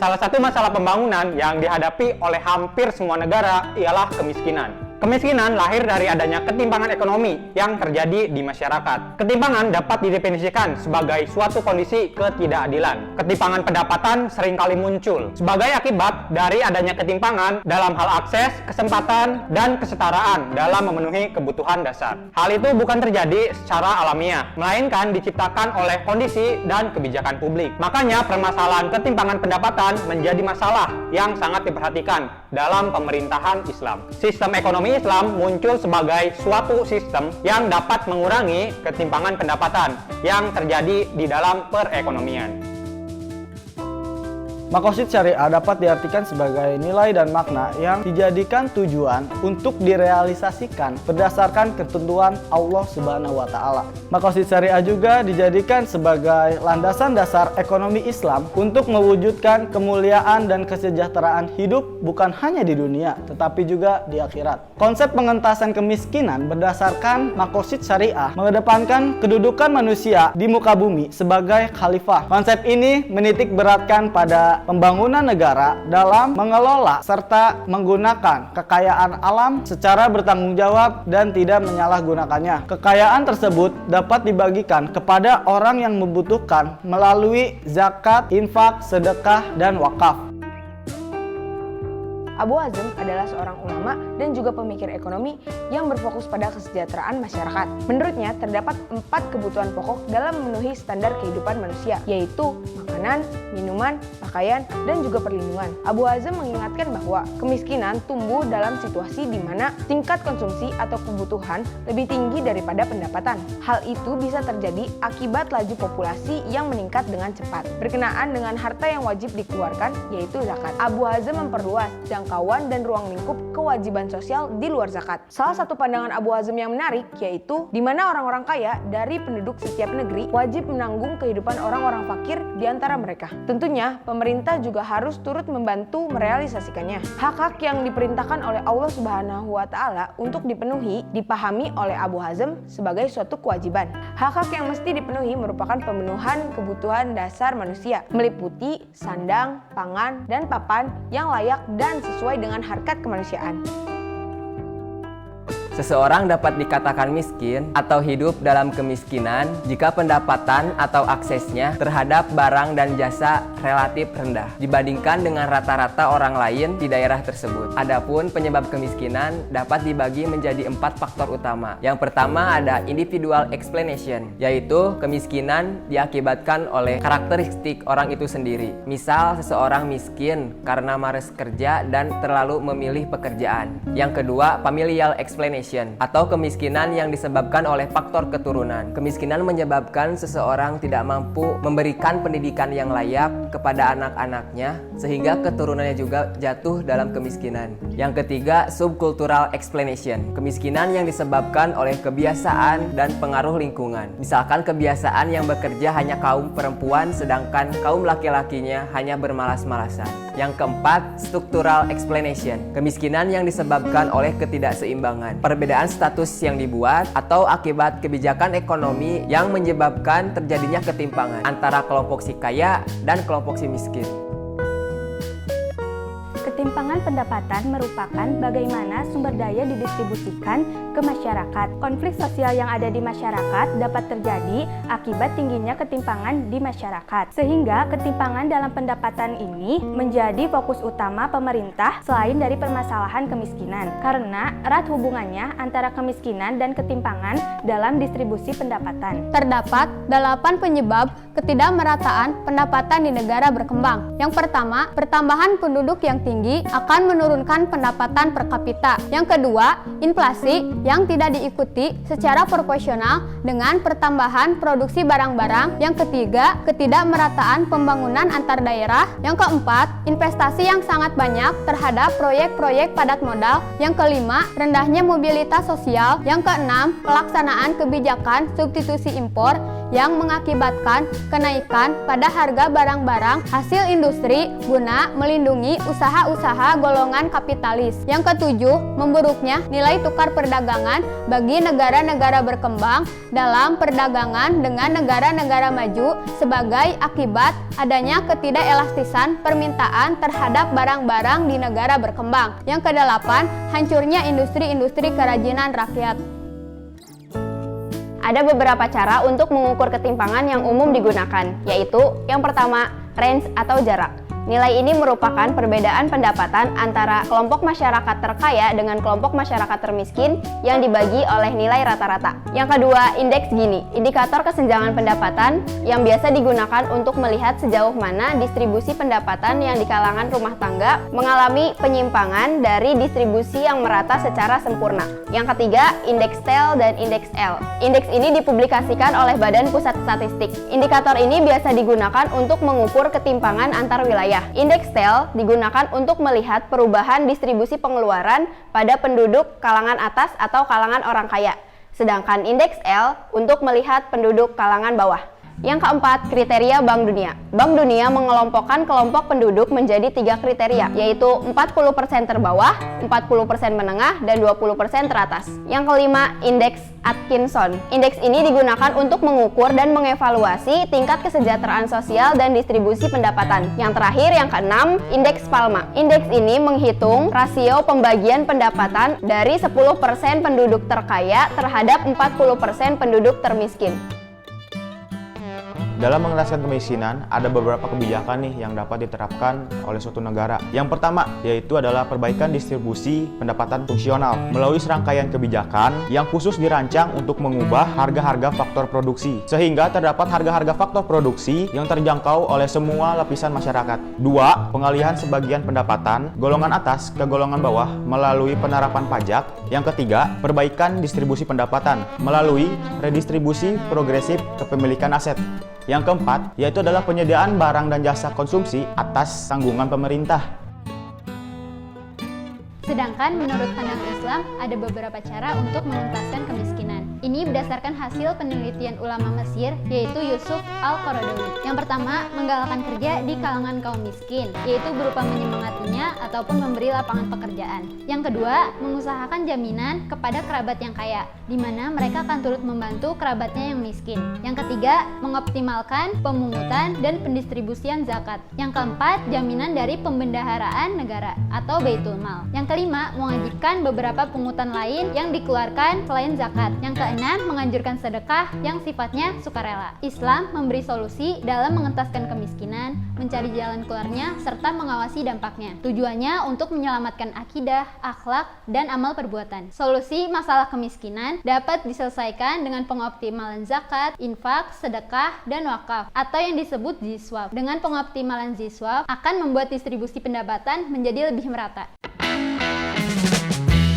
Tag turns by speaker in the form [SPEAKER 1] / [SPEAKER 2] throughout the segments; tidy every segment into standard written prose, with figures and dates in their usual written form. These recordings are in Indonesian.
[SPEAKER 1] Salah satu masalah pembangunan yang dihadapi oleh hampir semua negara ialah kemiskinan. Kemiskinan lahir dari adanya ketimpangan ekonomi yang terjadi di masyarakat. Ketimpangan dapat didefinisikan sebagai suatu kondisi ketidakadilan. Ketimpangan pendapatan seringkali muncul sebagai akibat dari adanya ketimpangan dalam hal akses, kesempatan, dan kesetaraan dalam memenuhi kebutuhan dasar. Hal itu bukan terjadi secara alamiah, melainkan diciptakan oleh kondisi dan kebijakan publik. Makanya permasalahan ketimpangan pendapatan menjadi masalah yang sangat diperhatikan dalam pemerintahan Islam. Sistem ekonomi Islam muncul sebagai suatu sistem yang dapat mengurangi ketimpangan pendapatan yang terjadi di dalam perekonomian.
[SPEAKER 2] Maqasid syariah dapat diartikan sebagai nilai dan makna yang dijadikan tujuan untuk direalisasikan berdasarkan ketentuan Allah Subhanahu wa Ta'ala. Maqasid syariah juga dijadikan sebagai landasan dasar ekonomi Islam untuk mewujudkan kemuliaan dan kesejahteraan hidup bukan hanya di dunia tetapi juga di akhirat. Konsep pengentasan kemiskinan berdasarkan maqasid syariah mengedepankan kedudukan manusia di muka bumi sebagai khalifah. Konsep ini menitik beratkan pada pembangunan negara dalam mengelola serta menggunakan kekayaan alam secara bertanggung jawab dan tidak menyalahgunakannya. Kekayaan tersebut dapat dibagikan kepada orang yang membutuhkan melalui zakat, infak, sedekah, dan wakaf.
[SPEAKER 3] Abu Hazm adalah seorang ulama dan juga pemikir ekonomi yang berfokus pada kesejahteraan masyarakat. Menurutnya, terdapat 4 kebutuhan pokok dalam memenuhi standar kehidupan manusia, yaitu makanan, minuman, pakaian, dan juga perlindungan. Abu Hazm mengingatkan bahwa kemiskinan tumbuh dalam situasi di mana tingkat konsumsi atau kebutuhan lebih tinggi daripada pendapatan. Hal itu bisa terjadi akibat laju populasi yang meningkat dengan cepat, berkenaan dengan harta yang wajib dikeluarkan, yaitu zakat. Abu Hazm memperluas jangkauan dan ruang lingkup kewajiban sosial di luar zakat. Salah satu pandangan Abu Hazm yang menarik yaitu di mana orang-orang kaya dari penduduk setiap negeri wajib menanggung kehidupan orang-orang fakir di antara mereka. Tentunya pemerintah juga harus turut membantu merealisasikannya. Hak-hak yang diperintahkan oleh Allah Subhanahu wa Ta'ala untuk dipenuhi dipahami oleh Abu Hazm sebagai suatu kewajiban. Hak-hak yang mesti dipenuhi merupakan pemenuhan kebutuhan dasar manusia, meliputi sandang, pangan, dan papan yang layak dan sesuai dengan harkat kemanusiaan.
[SPEAKER 4] Seseorang dapat dikatakan miskin atau hidup dalam kemiskinan jika pendapatan atau aksesnya terhadap barang dan jasa relatif rendah dibandingkan dengan rata-rata orang lain di daerah tersebut. Adapun penyebab kemiskinan dapat dibagi menjadi 4 faktor utama. Yang pertama ada individual explanation, yaitu kemiskinan diakibatkan oleh karakteristik orang itu sendiri. Misal, seseorang miskin karena malas kerja dan terlalu memilih pekerjaan. Yang kedua, familial explanation, atau kemiskinan yang disebabkan oleh faktor keturunan. Kemiskinan menyebabkan seseorang tidak mampu memberikan pendidikan yang layak kepada anak-anaknya sehingga keturunannya juga jatuh dalam kemiskinan. Yang ketiga, subcultural explanation, kemiskinan yang disebabkan oleh kebiasaan dan pengaruh lingkungan. Misalkan kebiasaan yang bekerja hanya kaum perempuan sedangkan kaum laki-lakinya hanya bermalas-malasan. Yang keempat, structural explanation, kemiskinan yang disebabkan oleh ketidakseimbangan, perbedaan status yang dibuat atau akibat kebijakan ekonomi yang menyebabkan terjadinya ketimpangan antara kelompok si kaya dan kelompok si miskin.
[SPEAKER 5] Ketimpangan pendapatan merupakan bagaimana sumber daya didistribusikan ke masyarakat. Konflik sosial yang ada di masyarakat dapat terjadi akibat tingginya ketimpangan di masyarakat. Sehingga ketimpangan dalam pendapatan ini menjadi fokus utama pemerintah selain dari permasalahan kemiskinan. Karena erat hubungannya antara kemiskinan dan ketimpangan dalam distribusi pendapatan. Terdapat 8 penyebab ketidakmerataan pendapatan di negara berkembang. Yang pertama, pertambahan penduduk yang tinggi akan menurunkan pendapatan per kapita. Yang kedua, inflasi yang tidak diikuti secara proporsional dengan pertambahan produksi barang-barang. Yang ketiga, ketidakmerataan pembangunan antar daerah. Yang keempat, investasi yang sangat banyak terhadap proyek-proyek padat modal. Yang kelima, rendahnya mobilitas sosial. Yang keenam, pelaksanaan kebijakan substitusi impor.
[SPEAKER 6] yang mengakibatkan kenaikan pada harga barang-barang hasil industri guna melindungi usaha-usaha golongan kapitalis. Yang ketujuh, memburuknya nilai tukar perdagangan bagi negara-negara berkembang dalam perdagangan dengan negara-negara maju sebagai akibat adanya ketidakelastisan permintaan terhadap barang-barang di negara berkembang. Yang kedelapan, hancurnya industri-industri kerajinan rakyat.
[SPEAKER 3] Ada beberapa cara untuk mengukur ketimpangan yang umum digunakan, yaitu yang pertama, range atau jarak. Nilai ini merupakan perbedaan pendapatan antara kelompok masyarakat terkaya dengan kelompok masyarakat termiskin yang dibagi oleh nilai rata-rata. Yang kedua, indeks Gini, indikator kesenjangan pendapatan yang biasa digunakan untuk melihat sejauh mana distribusi pendapatan yang di kalangan rumah tangga mengalami penyimpangan dari distribusi yang merata secara sempurna. Yang ketiga, indeks TEL dan indeks L. Indeks ini dipublikasikan oleh Badan Pusat Statistik. Indikator ini biasa digunakan untuk mengukur ketimpangan antar wilayah. Indeks TEL digunakan untuk melihat perubahan distribusi pengeluaran pada penduduk kalangan atas atau kalangan orang kaya. Sedangkan indeks L untuk melihat penduduk kalangan bawah. Yang keempat, kriteria Bank Dunia. Bank Dunia mengelompokkan kelompok penduduk menjadi 3 kriteria, yaitu 40% terbawah, 40% menengah, dan 20% teratas. Yang kelima, indeks Atkinson. Indeks ini digunakan untuk mengukur dan mengevaluasi tingkat kesejahteraan sosial dan distribusi pendapatan. Yang terakhir, yang keenam, indeks Palma. Indeks ini menghitung rasio pembagian pendapatan dari 10% penduduk terkaya terhadap 40% penduduk termiskin.
[SPEAKER 7] Dalam mengentaskan kemiskinan, ada beberapa kebijakan nih yang dapat diterapkan oleh suatu negara. Yang pertama, yaitu adalah perbaikan distribusi pendapatan fungsional melalui serangkaian kebijakan yang khusus dirancang untuk mengubah harga-harga faktor produksi, sehingga terdapat harga-harga faktor produksi yang terjangkau oleh semua lapisan masyarakat. Dua, pengalihan sebagian pendapatan golongan atas ke golongan bawah melalui penerapan pajak. Yang ketiga, perbaikan distribusi pendapatan melalui redistribusi progresif kepemilikan aset. Yang keempat, yaitu adalah penyediaan barang dan jasa konsumsi atas tanggungan pemerintah.
[SPEAKER 8] Sedangkan menurut pandangan Islam, ada beberapa cara untuk menuntaskan kemiskinan. Ini berdasarkan hasil penelitian ulama Mesir, yaitu Yusuf Al-Qaradawi. Yang pertama, menggalakkan kerja di kalangan kaum miskin, yaitu berupa menyemangatinya ataupun memberi lapangan pekerjaan. Yang kedua, mengusahakan jaminan kepada kerabat yang kaya, di mana mereka akan turut membantu kerabatnya yang miskin. Yang ketiga, mengoptimalkan pemungutan dan pendistribusian zakat. Yang keempat, jaminan dari pembendaharaan negara atau Baitul Mal. Yang kelima, mewajibkan beberapa pungutan lain yang dikeluarkan selain zakat. Yang keenam, menganjurkan sedekah yang sifatnya sukarela. Islam memberi solusi dalam mengentaskan kemiskinan, mencari jalan keluarnya, serta mengawasi dampaknya. Tujuannya untuk menyelamatkan akidah, akhlak, dan amal perbuatan. Solusi masalah kemiskinan dapat diselesaikan dengan pengoptimalan zakat, infak, sedekah, dan wakaf, atau yang disebut ziswaf. Dengan pengoptimalan ziswaf akan membuat distribusi pendapatan menjadi lebih merata.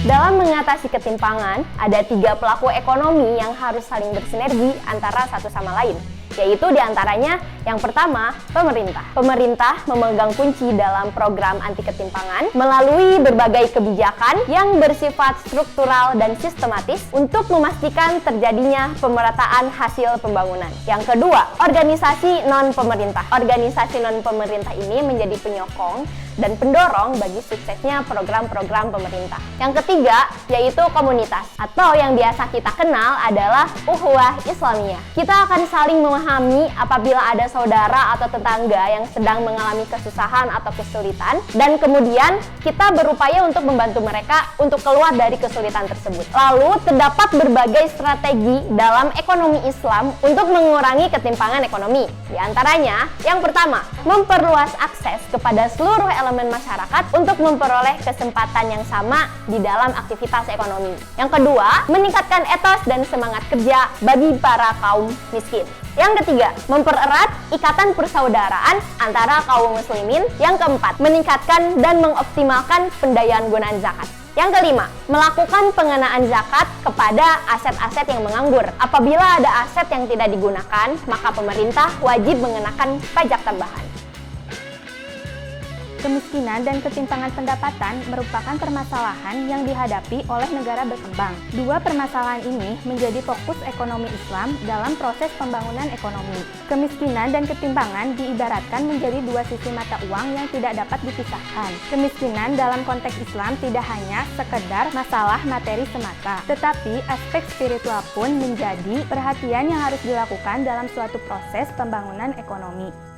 [SPEAKER 3] Dalam mengatasi ketimpangan, ada 3 pelaku ekonomi yang harus saling bersinergi antara satu sama lain, yaitu diantaranya yang pertama, pemerintah. Pemerintah memegang kunci dalam program anti ketimpangan melalui berbagai kebijakan yang bersifat struktural dan sistematis untuk memastikan terjadinya pemerataan hasil pembangunan. Yang kedua, organisasi non-pemerintah. Organisasi non-pemerintah ini menjadi penyokong dan pendorong bagi suksesnya program-program pemerintah. Yang ketiga, yaitu komunitas, atau yang biasa kita kenal adalah ukhuwah Islamiyah. Kita akan saling memahami apabila ada saudara atau tetangga yang sedang mengalami kesusahan atau kesulitan, dan kemudian kita berupaya untuk membantu mereka untuk keluar dari kesulitan tersebut. Lalu, terdapat berbagai strategi dalam ekonomi Islam untuk mengurangi ketimpangan ekonomi. Di antaranya, yang pertama, memperluas akses kepada seluruh elemen masyarakat untuk memperoleh kesempatan yang sama di dalam aktivitas ekonomi. Yang kedua, meningkatkan etos dan semangat kerja bagi para kaum miskin. Yang ketiga, mempererat ikatan persaudaraan antara kaum muslimin. Yang keempat, meningkatkan dan mengoptimalkan pendayaan gunaan zakat. Yang kelima, melakukan pengenaan zakat kepada aset-aset yang menganggur. Apabila ada aset yang tidak digunakan, maka pemerintah wajib mengenakan pajak tambahan.
[SPEAKER 5] Kemiskinan dan ketimpangan pendapatan merupakan permasalahan yang dihadapi oleh negara berkembang. Dua permasalahan ini menjadi fokus ekonomi Islam dalam proses pembangunan ekonomi. Kemiskinan dan ketimpangan diibaratkan menjadi dua sisi mata uang yang tidak dapat dipisahkan. Kemiskinan dalam konteks Islam tidak hanya sekedar masalah materi semata, tetapi aspek spiritual pun menjadi perhatian yang harus dilakukan dalam suatu proses pembangunan ekonomi.